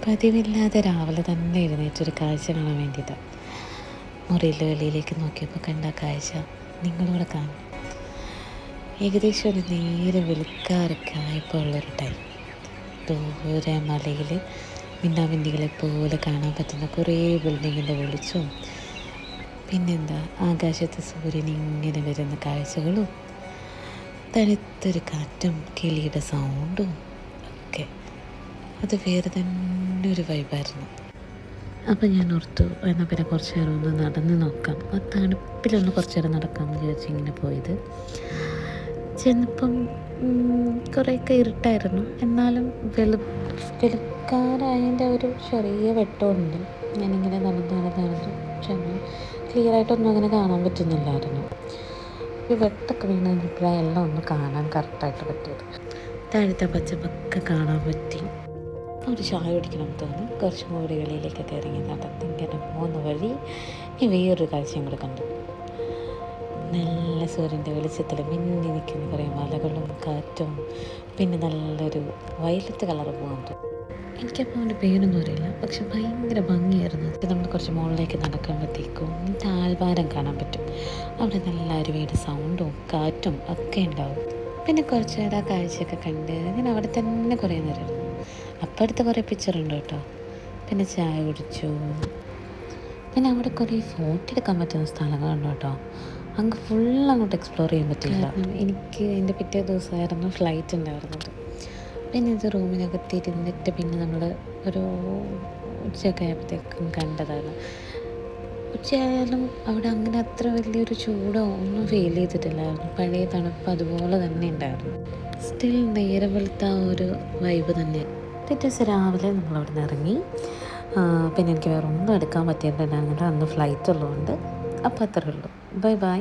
പതിവില്ലാതെ രാവിലെ തന്നെ എഴുന്നേറ്റൊരു കാഴ്ച കാണാൻ വേണ്ടിയിട്ടാണ്. മുറിയിലെ വെളിയിലേക്ക് നോക്കിയപ്പോൾ കണ്ട കാഴ്ച നിങ്ങളൂടെ കാണും. ഏകദേശം ഒരു നേരെ വെളുക്കാറൊക്കെ ആയപ്പോൾ ഉള്ളൊരു ടൈം. ദൂരെ മലയിൽ മിന്നാമിന്നികളെ പോലെ കാണാൻ പറ്റുന്ന കുറേ ബിൽഡിങ്ങിൻ്റെ വെളിച്ചവും, പിന്നെന്താ ആകാശത്ത് സൂര്യൻ ഇങ്ങനെ വരുന്ന കാഴ്ചകളും, തണുത്തൊരു കാറ്റും കിളിയുടെ സൗണ്ടും ഒക്കെ അത് വേറെ തന്നെ ഒരു വൈബായിരുന്നു. അപ്പം ഞാൻ ഓർത്തു എന്നാൽ പിന്നെ കുറച്ച് നേരം ഒന്ന് നടന്ന് നോക്കാം. ആ തണുപ്പിലൊന്ന് കുറച്ച് നേരം നടക്കാമെന്ന് വിചാരിച്ച് ഇങ്ങനെ പോയത്. ചെന്നപ്പം കുറേയൊക്കെ ഇരുട്ടായിരുന്നു, എന്നാലും വെളുക്കാറായതിൻ്റെ ഒരു ചെറിയ വെട്ടമുണ്ട്. ഞാനിങ്ങനെ നടന്ന് ചെന്ന് ക്ലിയറായിട്ടൊന്നും അങ്ങനെ കാണാൻ പറ്റുന്നില്ലായിരുന്നു. ഈ വെട്ടമൊക്കെ വീണ് കഴിഞ്ഞപ്പോഴാണ് എല്ലാം ഒന്ന് കാണാൻ കറക്റ്റായിട്ട് പറ്റിയത്. താഴത്തെ പച്ചപ്പൊക്കെ കാണാൻ പറ്റി. ഒരു ചായ കുടിക്കണം തോന്നി കുറച്ച് മൂടുകളിലേക്കൊക്കെ ഇറങ്ങി നടന്ന് ഇങ്ങനെ പോകുന്ന വഴി ഈ വേറൊരു കാഴ്ചയും കൂടെ കണ്ടു. നല്ല സൂര്യൻ്റെ വെളിച്ചത്തിൽ മിന്നി നിൽക്കുന്ന കുറേ മലകളും കാറ്റും, പിന്നെ നല്ലൊരു വയലറ്റ് കളർ പോകുന്നുണ്ട്. എനിക്കപ്പോൾ അവൻ്റെ പേരൊന്നും അറിയില്ല, പക്ഷെ ഭയങ്കര ഭംഗിയായിരുന്നു. നമ്മൾ കുറച്ച് മുകളിലേക്ക് നടക്കുമ്പോഴത്തേക്കും താഴ്വാരം കാണാൻ പറ്റും. അവിടെ നല്ല അരുവിയുടെ സൗണ്ടും കാറ്റും ഒക്കെ ഉണ്ടാവും. പിന്നെ കുറച്ച് നേരം ആ കാഴ്ചയൊക്കെ കണ്ട് ഞാൻ അവിടെ തന്നെ കുറേ നേരം ഇരുന്നു. അപ്പം അടുത്ത് കുറേ പിക്ചറുണ്ട് കേട്ടോ. പിന്നെ ചായ കുടിച്ചു. പിന്നെ അവിടെ കുറേ ഫോട്ടോ എടുക്കാൻ പറ്റുന്ന സ്ഥലങ്ങളുണ്ട് കേട്ടോ. അങ്ങ് അങ്ങോട്ട് എക്സ്പ്ലോർ ചെയ്യാൻ പറ്റില്ല. എനിക്ക് എൻ്റെ പിറ്റേ ദിവസമായിരുന്നു ഫ്ലൈറ്റ് ഉണ്ടായിരുന്നത്. പിന്നെ ഇത് റൂമിനകത്ത് ഇരുന്നിട്ട് പിന്നെ നമ്മൾ ഒരു ഉച്ചയൊക്കെ ആയപ്പോഴത്തേക്കും കണ്ടതാണ്. ഉച്ചയായാലും അവിടെ അങ്ങനെ അത്ര വലിയൊരു ചൂടോ ഒന്നും ഫീൽ ചെയ്തിട്ടില്ലായിരുന്നു. പഴയ തണുപ്പ് അതുപോലെ തന്നെ ഉണ്ടായിരുന്നു. സ്റ്റിൽ നേരം വെളുത്ത ഒരു വൈബ് തന്നെ. പിറ്റേ ദിവസം രാവിലെ നമ്മളവിടെ നിന്ന് ഇറങ്ങി. പിന്നെ എനിക്ക് വേറെ ഒന്നും എടുക്കാൻ പറ്റിയിട്ടുണ്ടായിരുന്നില്ല, അന്ന് ഫ്ലൈറ്റ് ഉള്ളതുകൊണ്ട്. അപ്പോൾ അത്രയേ ഉള്ളൂ. Bye bye.